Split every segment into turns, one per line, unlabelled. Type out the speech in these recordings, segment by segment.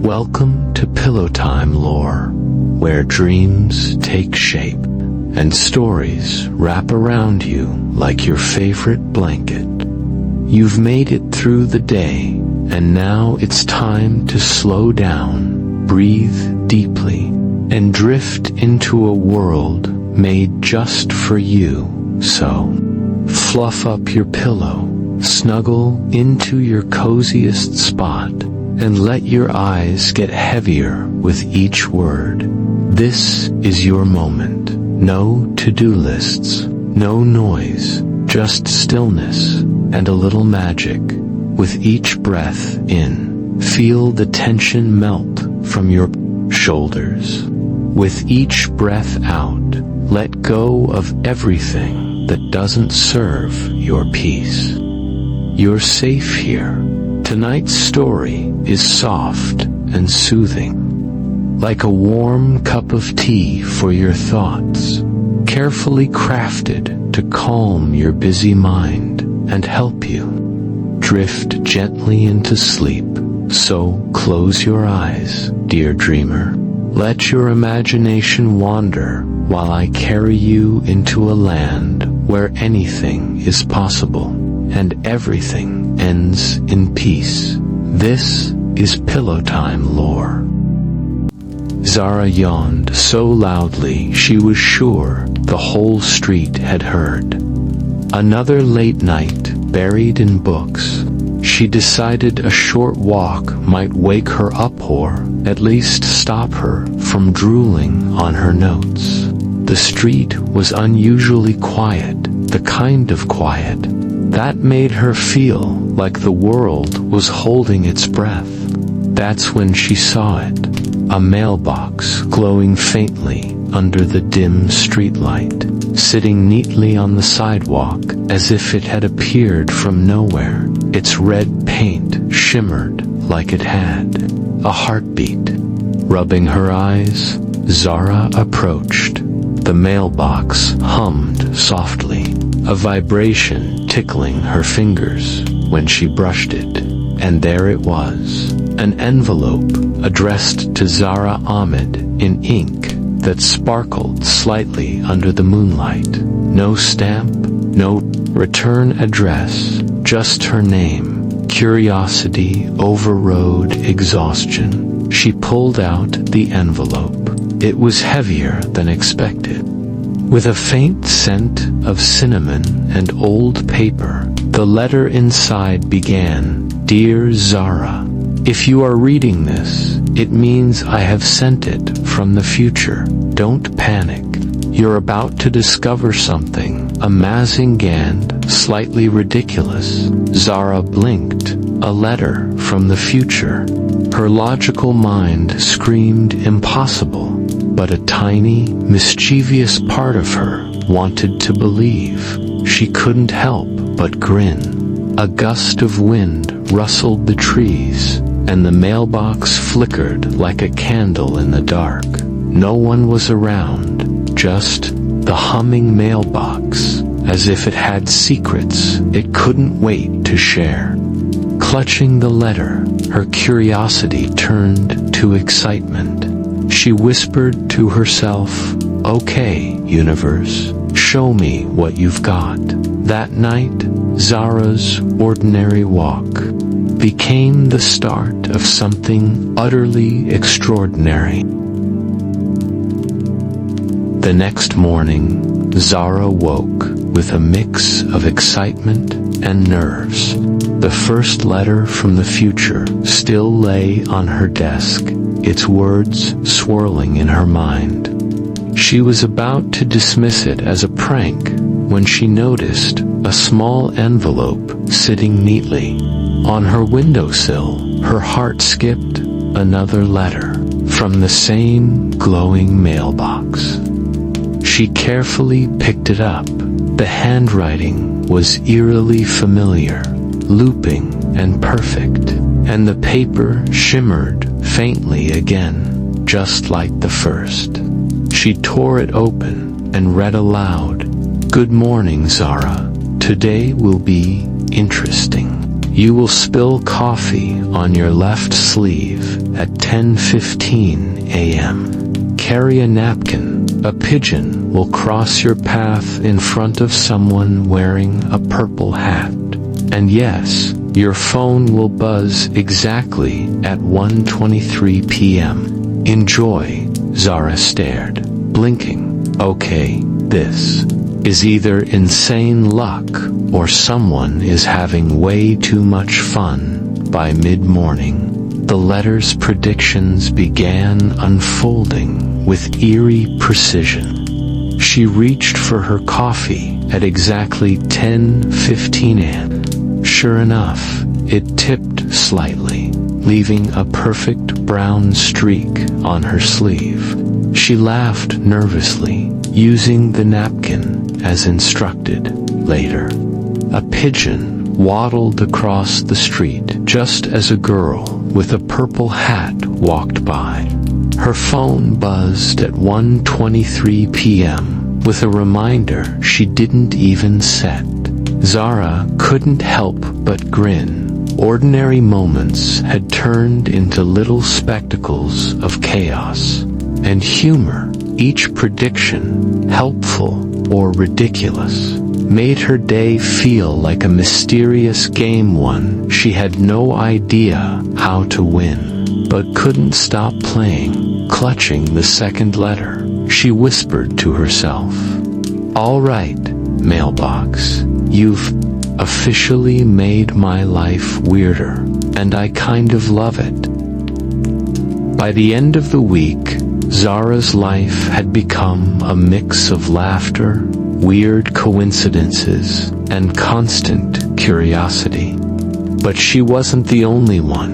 Welcome to Pillowtime lore, where dreams take shape and stories wrap around you like your favorite blanket. You've made it through the day, and now it's time to slow down, breathe deeply, and drift into a world made just for you. So, fluff up your pillow, snuggle into your coziest spot, and let your eyes get heavier with each word. This is your moment. No to-do lists, no noise, just stillness and a little magic. With each breath in, feel the tension melt from your shoulders. With each breath out, let go of everything that doesn't serve your peace. You're safe here. Tonight's story is soft and soothing, like a warm cup of tea for your thoughts, carefully crafted to calm your busy mind and help you drift gently into sleep. So close your eyes, dear dreamer. Let your imagination wander while I carry you into a land where anything is possible and everything ends in peace. This is Pillowtime lore. Zara yawned so loudly she was sure the whole street had heard. Another late night buried in books. She decided a short walk might wake her up or at least stop her from drooling on her notes. The street was unusually quiet, the kind of quiet that made her feel like the world was holding its breath. That's when she saw it, a mailbox glowing faintly under the dim streetlight, sitting neatly on the sidewalk as if it had appeared from nowhere. Its red paint shimmered like it had a heartbeat. Rubbing her eyes, Zara approached. The mailbox hummed softly, a vibration tickling her fingers when she brushed it. And there it was, an envelope addressed to Zara Ahmed in ink that sparkled slightly under the moonlight. No stamp, no return address, just her name. Curiosity overrode exhaustion. She pulled out the envelope. It was heavier than expected. With a faint scent of cinnamon and old paper, the letter inside began, "Dear Zara, if you are reading this, it means I have sent it from the future. Don't panic. You're about to discover something amazing and slightly ridiculous." Zara blinked. A letter from the future. Her logical mind screamed impossible, but a tiny, mischievous part of her wanted to believe. She couldn't help but grin. A gust of wind rustled the trees, and the mailbox flickered like a candle in the dark. No one was around, just the humming mailbox, as if it had secrets it couldn't wait to share. Clutching the letter, her curiosity turned to excitement. She whispered to herself, "Okay, universe, show me what you've got." That night, Zara's ordinary walk became the start of something utterly extraordinary. The next morning, Zara woke with a mix of excitement and nerves. The first letter from the future still lay on her desk, its words swirling in her mind. She was about to dismiss it as a prank when she noticed a small envelope sitting neatly on her windowsill. Her heart skipped. Another letter from the same glowing mailbox. She carefully picked it up. The handwriting was eerily familiar, looping and perfect, and the paper shimmered faintly again, just like the first. She tore it open and read aloud, "Good morning, Zara. Today will be interesting. You will spill coffee on your left sleeve at 10:15 a.m. Carry a napkin. A pigeon will cross your path in front of someone wearing a purple hat. And yes, your phone will buzz exactly at 1:23 p.m. Enjoy, Zara stared, blinking. Okay, this is either insane luck or someone is having way too much fun. By mid-morning, the letter's predictions began unfolding with eerie precision. She reached for her coffee at exactly 10:15 a.m. Sure enough, it tipped slightly, leaving a perfect brown streak on her sleeve. She laughed nervously, using the napkin as instructed. Later, a pigeon waddled across the street just as a girl with a purple hat walked by. Her phone buzzed at 1:23 p.m. with a reminder she didn't even set. Zara couldn't help but grin. Ordinary moments had turned into little spectacles of chaos and humor. Each prediction, helpful or ridiculous, made her day feel like a mysterious game, one she had no idea how to win, but couldn't stop playing. Clutching the second letter, she whispered to herself, "All right, mailbox, you've officially made my life weirder, and I kind of love it." By the end of the week, Zara's life had become a mix of laughter, weird coincidences, and constant curiosity. But she wasn't the only one.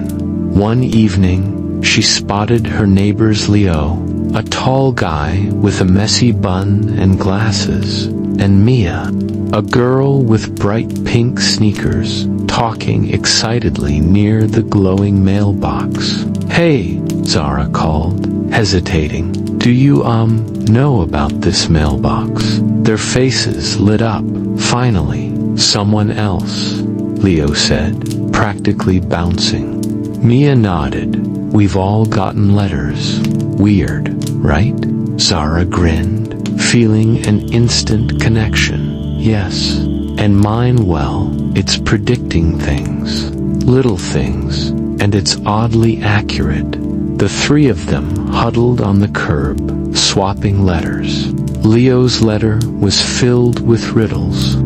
One evening, she spotted her neighbor's Leo, a tall guy with a messy bun and glasses, and Mia, a girl with bright pink sneakers, talking excitedly near the glowing mailbox. "Hey," Zara called, hesitating. "Do you, know about this mailbox?" Their faces lit up. "Finally, someone else," Leo said, practically bouncing. Mia nodded. "We've all gotten letters. Weird, right?" Zara grinned, feeling an instant connection. "Yes. And mine, well, it's predicting things. Little things. And it's oddly accurate." The three of them huddled on the curb, swapping letters. Leo's letter was filled with riddles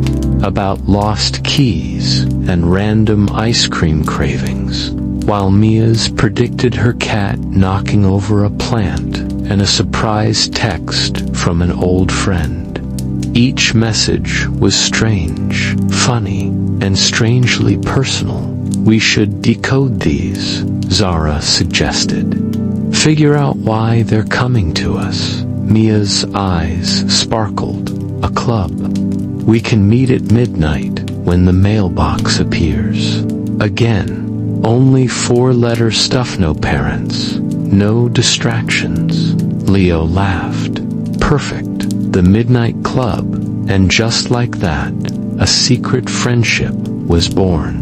about lost keys and random ice cream cravings, while Mia's predicted her cat knocking over a plant and a surprise text from an old friend. Each message was strange, funny, and strangely personal. "We should decode these," Zara suggested. "Figure out why they're coming to us." Mia's eyes sparkled. "A club. We can meet at midnight when the mailbox appears." Again, only 4-letter stuff, no parents, no distractions. Leo laughed. "Perfect. The Midnight Club." And just like that, a secret friendship was born.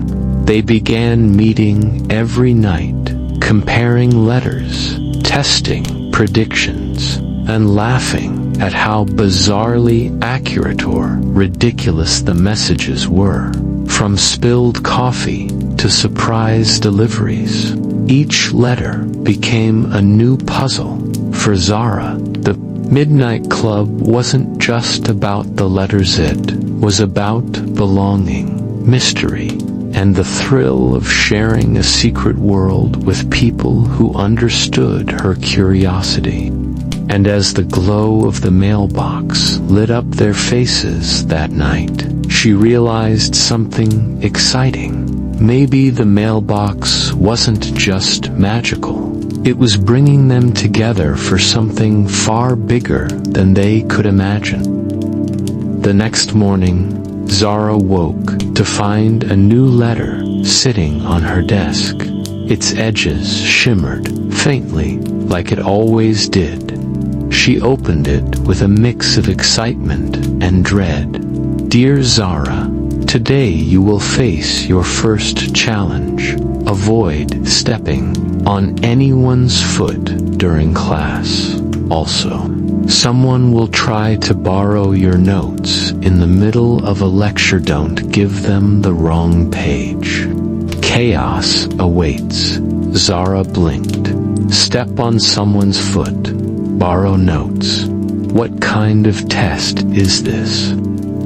They began meeting every night, comparing letters, testing predictions, and laughing at how bizarrely accurate or ridiculous the messages were. From spilled coffee to surprise deliveries, each letter became a new puzzle. For Zara, the Midnight Club wasn't just about the letters, it was about belonging, mystery, and the thrill of sharing a secret world with people who understood her curiosity. And as the glow of the mailbox lit up their faces that night, she realized something exciting. Maybe the mailbox wasn't just magical. It was bringing them together for something far bigger than they could imagine. The next morning, Zara woke to find a new letter sitting on her desk. Its edges shimmered faintly, like it always did. She opened it with a mix of excitement and dread. "Dear Zara, Today you will face your first challenge. Avoid stepping on anyone's foot during class. Also, someone will try to borrow your notes in the middle of a lecture. Don't give them the wrong page. Chaos awaits. Zara blinked. Step on someone's foot. Borrow notes. What kind of test is this?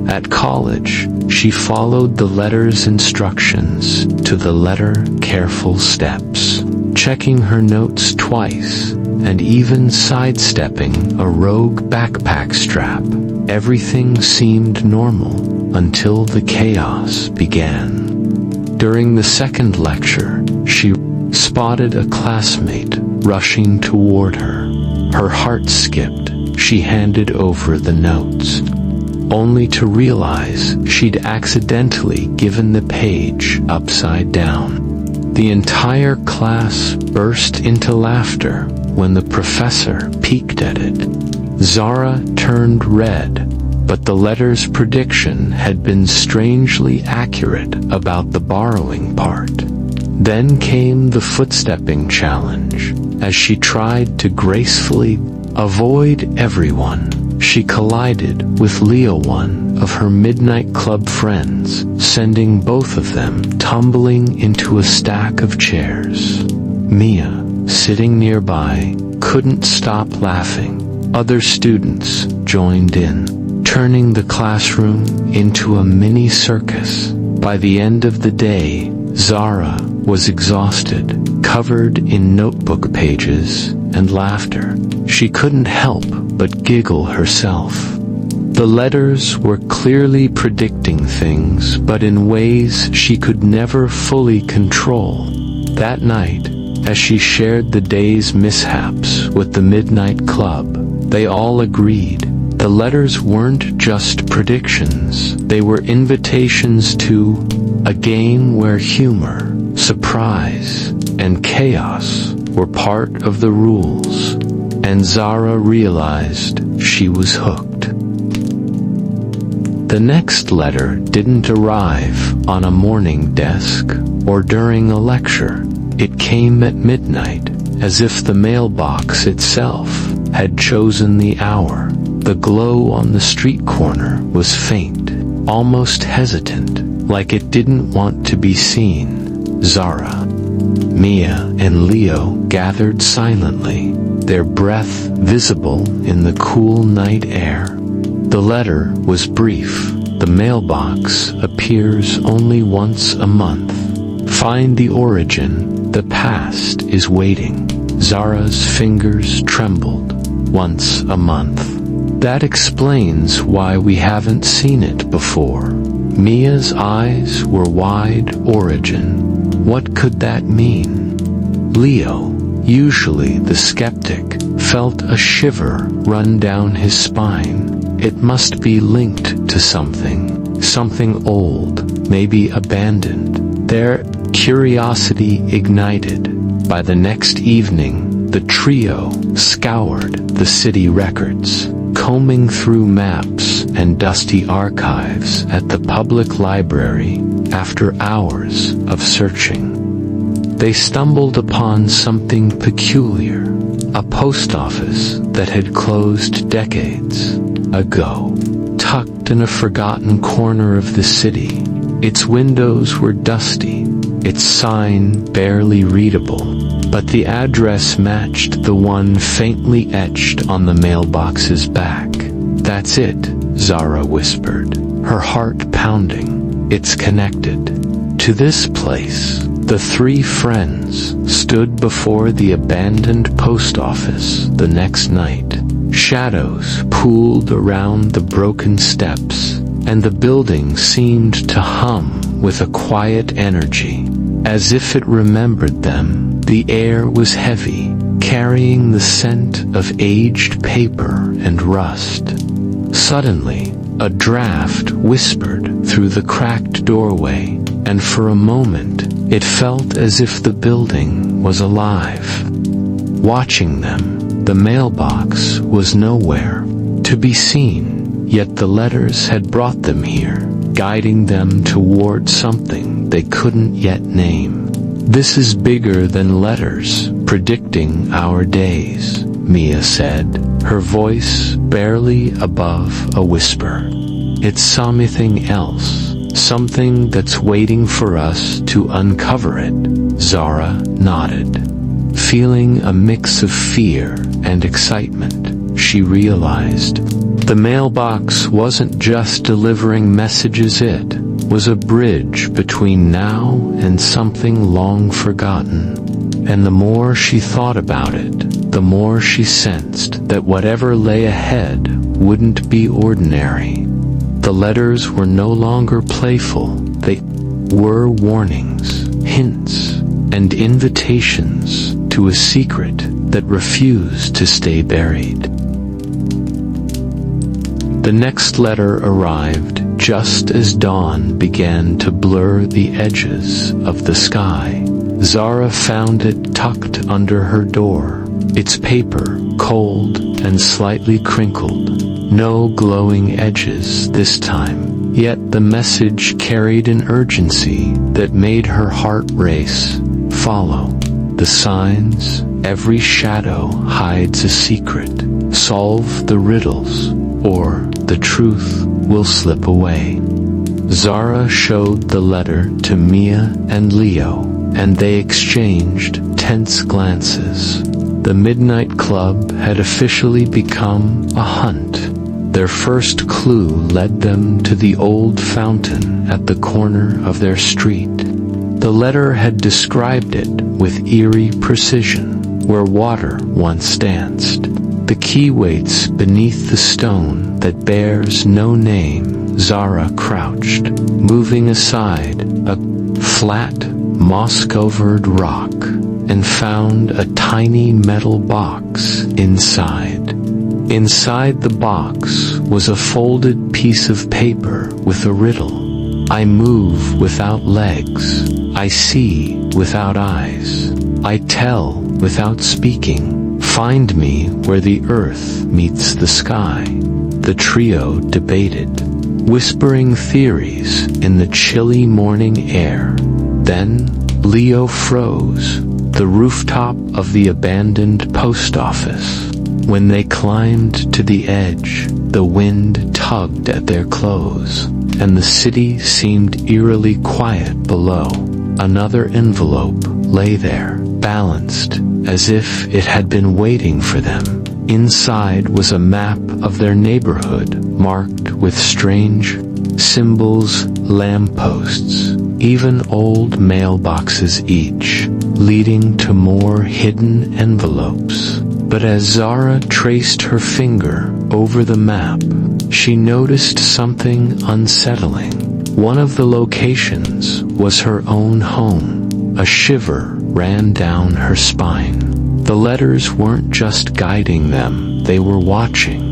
At college, she followed the letter's instructions to the letter. Careful steps, checking her notes twice, and even sidestepping a rogue backpack strap. Everything seemed normal until the chaos began. During the second lecture, she spotted a classmate rushing toward her. Her heart skipped. She handed over the notes, only to realize she'd accidentally given the page upside down. The entire class burst into laughter when the professor peeked at it. Zara turned red, but the letter's prediction had been strangely accurate about the borrowing part. Then came the footstepping challenge. As she tried to gracefully avoid everyone, she collided with Leo, one of her midnight club friends, sending both of them tumbling into a stack of chairs. Mia, sitting nearby, couldn't stop laughing. Other students joined in, turning the classroom into a mini circus. By the end of the day, Zara was exhausted, covered in notebook pages and laughter. She couldn't help but giggle herself. The letters were clearly predicting things, but in ways she could never fully control. That night, as she shared the day's mishaps with the Midnight Club, they all agreed. The letters weren't just predictions, they were invitations to a game where humor, surprise, and chaos were part of the rules, and Zara realized she was hooked. The next letter didn't arrive on a morning desk or during a lecture. It came at midnight, as if the mailbox itself had chosen the hour. The glow on the street corner was faint, almost hesitant, like it didn't want to be seen. Zara, Mia, and Leo gathered silently, their breath visible in the cool night air. The letter was brief. The mailbox appears only once a month. Find the origin. The past is waiting. Zara's fingers trembled. Once a month. That explains why we haven't seen it before. Mia's eyes were wide. Origin. What could that mean? Leo, usually the skeptic, felt a shiver run down his spine. It must be linked to something old, maybe abandoned. Their curiosity ignited. By the next evening, the trio scoured the city records, combing through maps and dusty archives at the public library. After hours of searching, they stumbled upon something peculiar, a post office that had closed decades ago, tucked in a forgotten corner of the city. Its windows were dusty, its sign barely readable, but the address matched the one faintly etched on the mailbox's back. "That's it," Zara whispered, her heart pounding. "It's connected to this place." The three friends stood before the abandoned post office the next night. Shadows pooled around the broken steps, and the building seemed to hum with a quiet energy, as if it remembered them. The air was heavy, carrying the scent of aged paper and rust. Suddenly, a draft whispered through the cracked doorway, and for a moment, it felt as if the building was alive, watching them. The mailbox was nowhere to be seen, yet the letters had brought them here, guiding them toward something they couldn't yet name. "This is bigger than letters, predicting our days," Mia said, her voice barely above a whisper. "It's something else, something that's waiting for us to uncover it." Zara nodded. Feeling a mix of fear and excitement, she realized the mailbox wasn't just delivering messages, it was a bridge between now and something long forgotten. And the more she thought about it, the more she sensed that whatever lay ahead wouldn't be ordinary. The letters were no longer playful, they were warnings, hints, and invitations to a secret that refused to stay buried. The next letter arrived just as dawn began to blur the edges of the sky. Zara found it tucked under her door, its paper cold and slightly crinkled. No glowing edges this time, yet the message carried an urgency that made her heart race. "Follow the signs, every shadow hides a secret. Solve the riddles, or the truth will slip away." Zara showed the letter to Mia and Leo, and they exchanged tense glances. The Midnight Club had officially become a hunt. Their first clue led them to the old fountain at the corner of their street. The letter had described it with eerie precision, where water once danced. The key waits beneath the stone that bears no name. Zara crouched, moving aside a flat, moss-covered rock, and found a tiny metal box inside. Inside the box was a folded piece of paper with a riddle. "I move without legs. I see without eyes. I tell without speaking. Find me where the earth meets the sky." The trio debated, whispering theories in the chilly morning air. Then Leo froze, the rooftop of the abandoned post office. When they climbed to the edge, the wind tugged at their clothes, and the city seemed eerily quiet below. Another envelope lay there, balanced, as if it had been waiting for them. Inside was a map of their neighborhood, marked with strange symbols, lampposts, even old mailboxes each, leading to more hidden envelopes. But as Zara traced her finger over the map, she noticed something unsettling. One of the locations was her own home. A shiver ran down her spine. The letters weren't just guiding them, they were watching,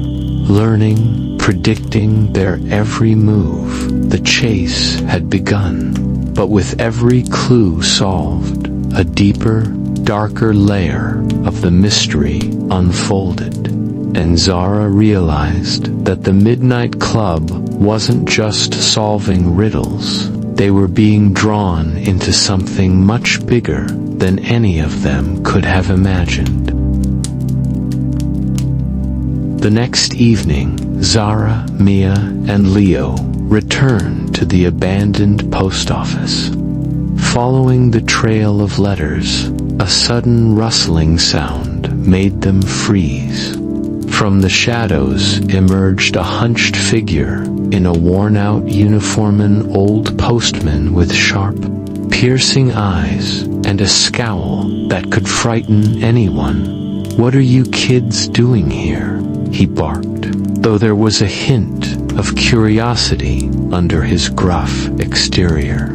learning, predicting their every move. The chase had begun, but with every clue solved, a deeper, darker layer of the mystery unfolded. And Zara realized that the Midnight Club wasn't just solving riddles. They were being drawn into something much bigger than any of them could have imagined. The next evening, Zara, Mia, and Leo returned to the abandoned post office. Following the trail of letters, a sudden rustling sound made them freeze. From the shadows emerged a hunched figure in a worn-out uniform, an old postman with sharp, piercing eyes and a scowl that could frighten anyone. "What are you kids doing here?" he barked, though there was a hint of curiosity under his gruff exterior.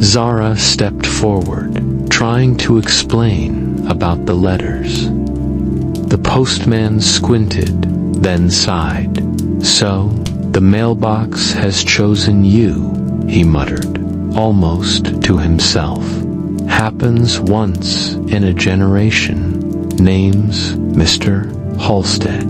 Zara stepped forward, trying to explain about the letters. The postman squinted, then sighed. "So, the mailbox has chosen you," he muttered, almost to himself. "Happens once in a generation. Name's Mr. Halstead."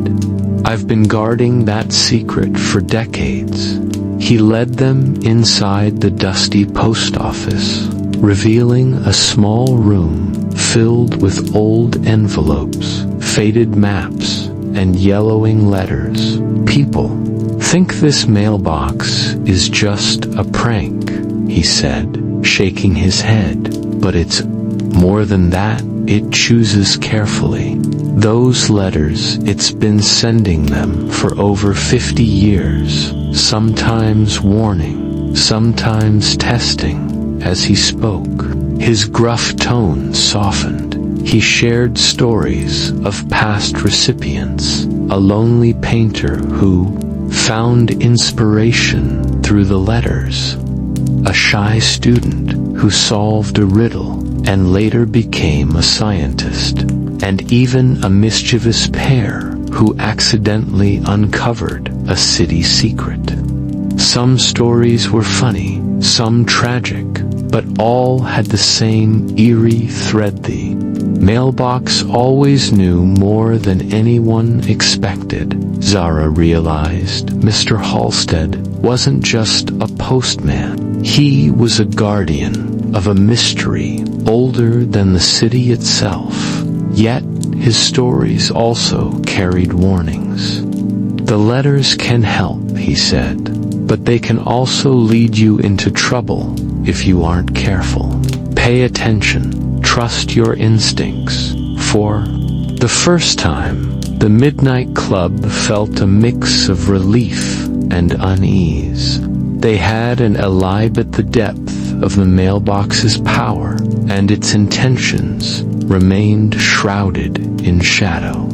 I've been guarding that secret for decades." He led them inside the dusty post office, revealing a small room filled with old envelopes, faded maps, and yellowing letters. "People think this mailbox is just a prank," he said, shaking his head. "But it's more than that. It chooses carefully. Those letters, it's been sending them for over 50 years, sometimes warning, sometimes testing." As he spoke, his gruff tone softened. He shared stories of past recipients, a lonely painter who found inspiration through the letters, a shy student who solved a riddle and later became a scientist, and even a mischievous pair who accidentally uncovered a city secret. Some stories were funny, some tragic, but all had the same eerie thread. The mailbox always knew more than anyone expected. Zara realized Mr. Halstead wasn't just a postman. He was a guardian of a mystery older than the city itself. Yet, his stories also carried warnings. "The letters can help," he said, "but they can also lead you into trouble if you aren't careful. Pay attention, trust your instincts." For the first time, the Midnight Club felt a mix of relief and unease. They had an alibi at the depth of the mailbox's power, and its intentions remained shrouded in shadow.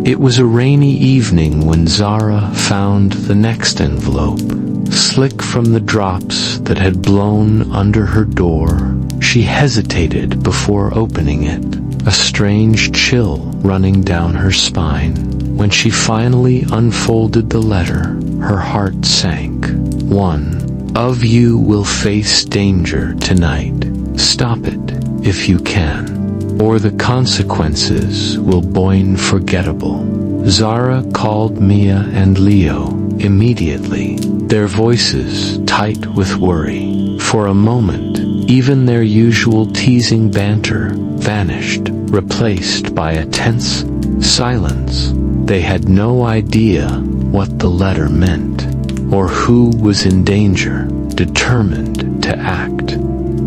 It was a rainy evening when Zara found the next envelope. Slick from the drops that had blown under her door, she hesitated before opening it, a strange chill running down her spine. When she finally unfolded the letter, her heart sank. "One of you will face danger tonight. Stop it if you can, or the consequences will be unforgettable." Zara called Mia and Leo immediately, their voices tight with worry. For a moment, even their usual teasing banter vanished, replaced by a tense silence. They had no idea what the letter meant, or who was in danger. Determined to act,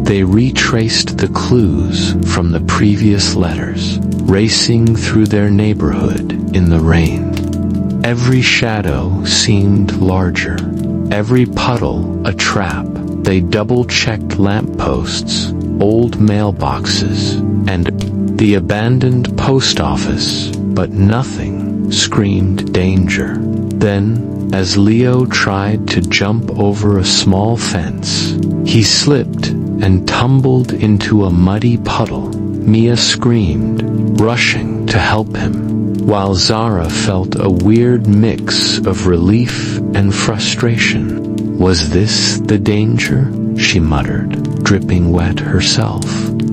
they retraced the clues from the previous letters, racing through their neighborhood in the rain. Every shadow seemed larger, every puddle a trap. They double-checked lampposts, old mailboxes, and the abandoned post office, but nothing screamed danger. Then, as Leo tried to jump over a small fence, he slipped and tumbled into a muddy puddle. Mia screamed, rushing to help him, while Zara felt a weird mix of relief and frustration. Was this the danger? She muttered, dripping wet herself.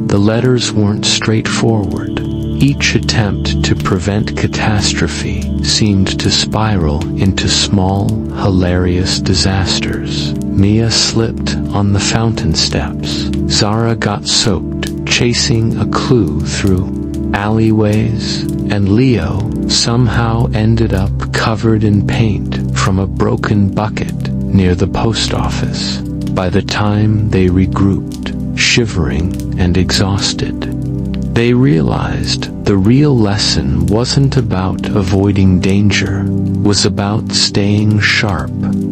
The letters weren't straightforward. Each attempt to prevent catastrophe seemed to spiral into small, hilarious disasters. Mia slipped on the fountain steps. Zara got soaked, chasing a clue through alleyways, and Leo somehow ended up covered in paint from a broken bucket near the post office. By the time they regrouped, shivering and exhausted, they realized the real lesson wasn't about avoiding danger, was about staying sharp,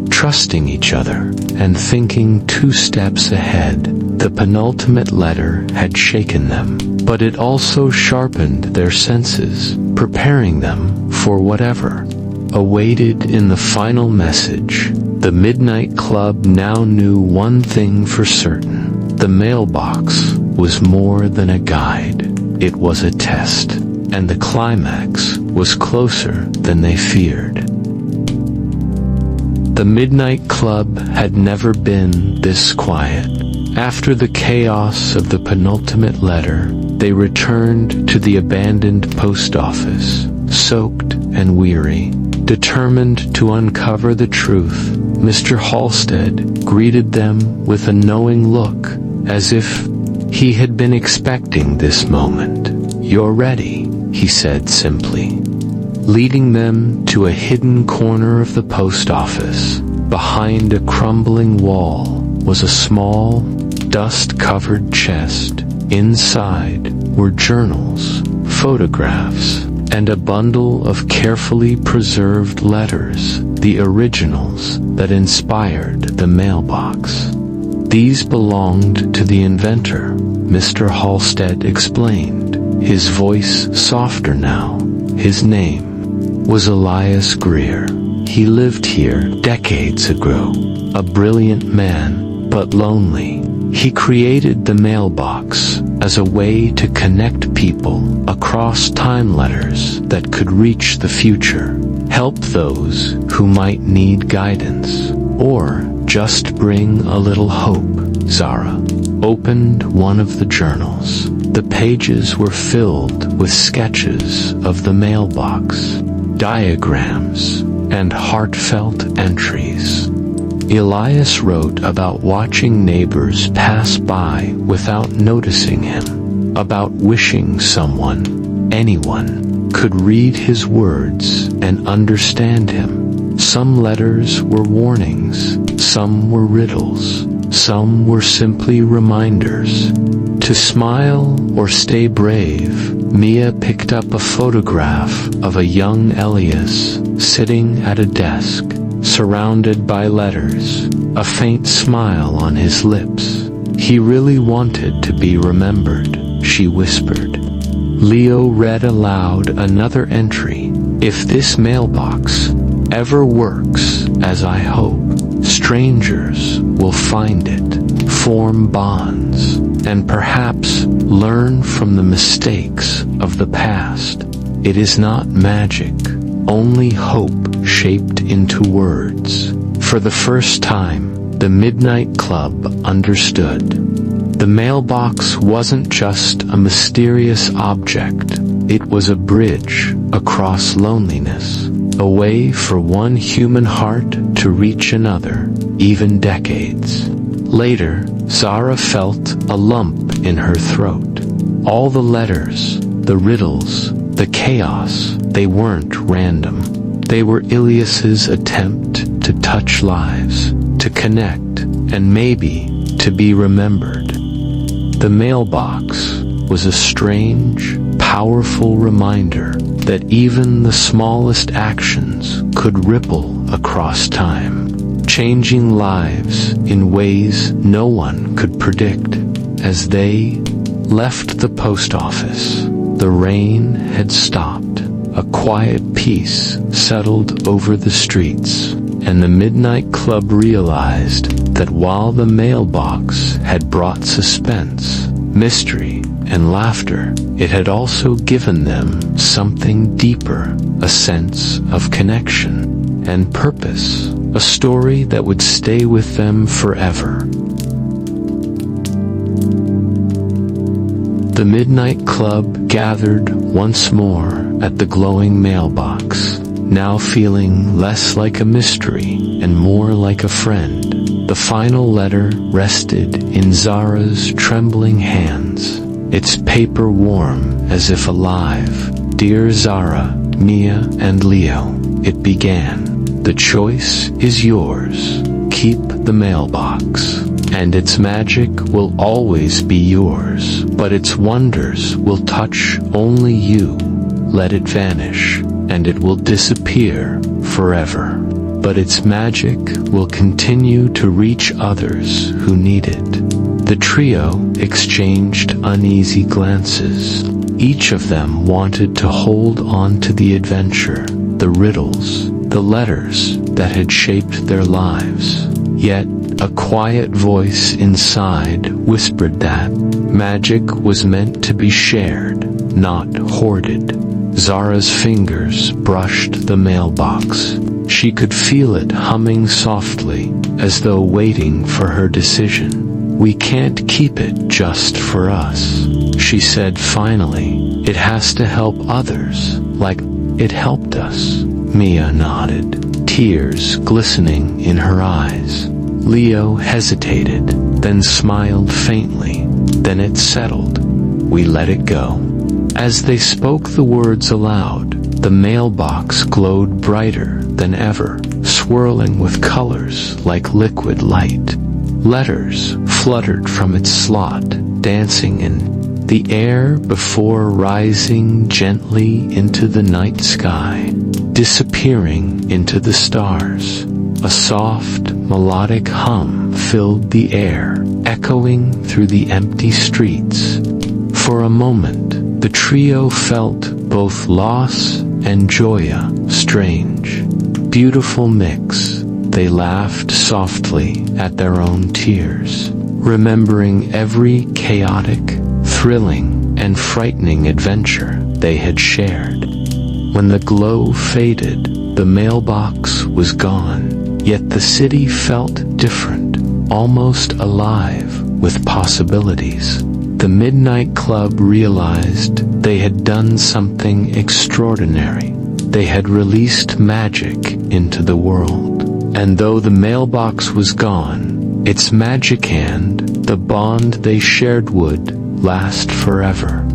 trusting each other, and thinking 2 steps ahead. The penultimate letter had shaken them, but it also sharpened their senses, preparing them for whatever awaited in the final message. The Midnight Club now knew one thing for certain. The mailbox was more than a guide. It was a test, and the climax was closer than they feared. The Midnight Club had never been this quiet. After the chaos of the penultimate letter, they returned to the abandoned post office, soaked and weary, determined to uncover the truth. Mr. Halstead greeted them with a knowing look, as if he had been expecting this moment. "You're ready," he said simply, leading them to a hidden corner of the post office. Behind a crumbling wall was a small, dust-covered chest. Inside were journals, photographs, and a bundle of carefully preserved letters, the originals that inspired the mailbox. "These belonged to the inventor," Mr. Halstead explained, his voice softer now. "His name was Elias Greer. He lived here decades ago. A brilliant man, but lonely. He created the mailbox as a way to connect people across time letters that could reach the future, help those who might need guidance, or just bring a little hope." Zara opened one of the journals. The pages were filled with sketches of the mailbox, diagrams, and heartfelt entries. Elias wrote about watching neighbors pass by without noticing him, about wishing someone, anyone, could read his words and understand him. Some letters were warnings, some were riddles, some were simply reminders. To smile or stay brave, Mia picked up a photograph of a young Elias sitting at a desk, surrounded by letters, a faint smile on his lips. "He really wanted to be remembered," she whispered. Leo read aloud another entry. "If this mailbox ever works as I hope, strangers will find it, form bonds, and perhaps learn from the mistakes of the past. It is not magic, only hope shaped into words." For the first time, the Midnight Club understood. The mailbox wasn't just a mysterious object, it was a bridge across loneliness, a way for one human heart to reach another, even decades. Later, Zara felt a lump in her throat. All the letters, the riddles, the chaos, they weren't random. They were Elias's attempt to touch lives, to connect, and maybe to be remembered. The mailbox was a strange, powerful reminder that even the smallest actions could ripple across time, changing lives in ways no one could predict. As they left the post office, the rain had stopped. A quiet peace settled over the streets, and the Midnight Club realized that while the mailbox had brought suspense, mystery, and laughter, it had also given them something deeper, a sense of connection and purpose, a story that would stay with them forever. The Midnight Club gathered once more at the glowing mailbox, now feeling less like a mystery and more like a friend. The final letter rested in Zara's trembling hands, its paper warm as if alive. "Dear Zara, Mia, and Leo," it began. "The choice is yours. Keep the mailbox, and its magic will always be yours, but its wonders will touch only you. Let it vanish, and it will disappear forever. But its magic will continue to reach others who need it." The trio exchanged uneasy glances. Each of them wanted to hold on to the adventure, the riddles, the letters that had shaped their lives. Yet, a quiet voice inside whispered that magic was meant to be shared, not hoarded. Zara's fingers brushed the mailbox. She could feel it humming softly, as though waiting for her decision. We can't keep it just for us," she said finally. "It has to help others, like it helped us." Mia nodded, tears glistening in her eyes. Leo hesitated, then smiled faintly. Then it settled. We let it go. As they spoke the words aloud, the mailbox glowed brighter than ever, swirling with colors like liquid light. Letters fluttered from its slot, dancing in the air before rising gently into the night sky, disappearing into the stars. A soft, melodic hum filled the air, echoing through the empty streets. For a moment, the trio felt both loss and joy, strange, beautiful mix. They laughed softly at their own tears, remembering every chaotic, thrilling, and frightening adventure they had shared. When the glow faded, the mailbox was gone, yet the city felt different, almost alive with possibilities. The Midnight Club realized they had done something extraordinary. They had released magic into the world. And though the mailbox was gone, its magic and the bond they shared would last forever.